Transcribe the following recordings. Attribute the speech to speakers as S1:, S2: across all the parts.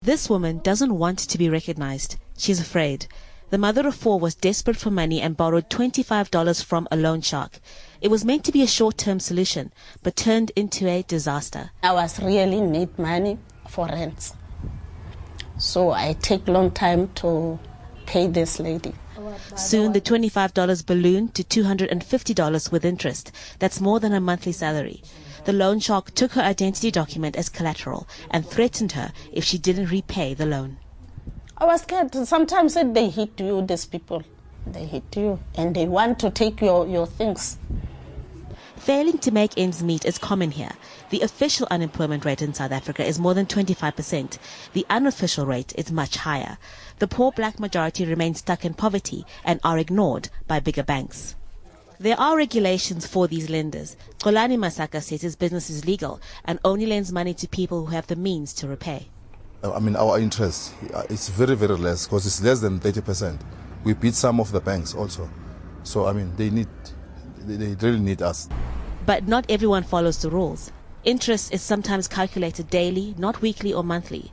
S1: This woman doesn't want to be recognized. She's afraid. The mother of 4 was desperate for money and borrowed $25 from a loan shark. It was meant to be a short-term solution, but turned into a disaster.
S2: I was really need money for rent. So I take long time to pay this lady.
S1: Soon the $25 ballooned to $250 with interest. That's more than her monthly salary. The loan shark took her identity document as collateral and threatened her if she didn't repay the loan.
S2: I was scared. Sometimes they hit you, these people. They hit you and they want to take your things.
S1: Failing to make ends meet is common here. The official unemployment rate in South Africa is more than 25%. The unofficial rate is much higher. The poor black majority remain stuck in poverty and are ignored by bigger banks. There are regulations for these lenders. Xolani Masaka says his business is legal and only lends money to people who have the means to repay.
S3: I mean, our interest is very, very less because it's less than 30%. We beat some of the banks also. So, I mean, they really need us.
S1: But not everyone follows the rules. Interest is sometimes calculated daily, not weekly or monthly.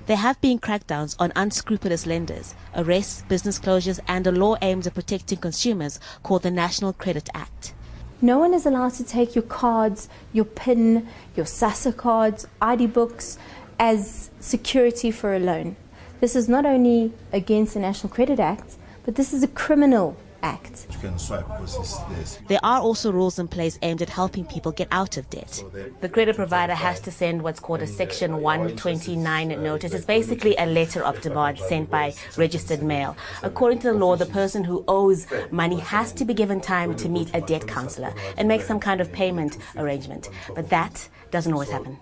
S1: There have been crackdowns on unscrupulous lenders, arrests, business closures, and a law aimed at protecting consumers called the National Credit Act.
S4: No one is allowed to take your cards, your PIN, your SASSA cards, ID books as security for a loan. This is not only against the National Credit Act, but this is a criminal act.
S3: You can swipe because it's this.
S1: There are also rules in place aimed at helping people get out of debt. The credit provider has to send what's called a Section 129 notice. It's basically a letter of demand sent by registered mail. According to the law, the person who owes money has to be given time to meet a debt counselor and make some kind of payment arrangement. But that doesn't always happen.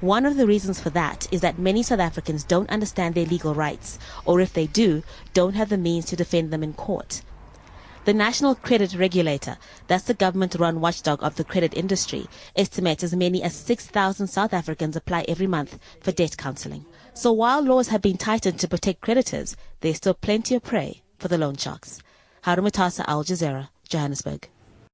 S1: One of the reasons for that is that many South Africans don't understand their legal rights, or if they do, don't have the means to defend them in court. The National Credit Regulator, that's the government-run watchdog of the credit industry, estimates as many as 6,000 South Africans apply every month for debt counseling. So while laws have been tightened to protect creditors, there's still plenty of prey for the loan sharks. Haru Matasa, Al Jazeera, Johannesburg.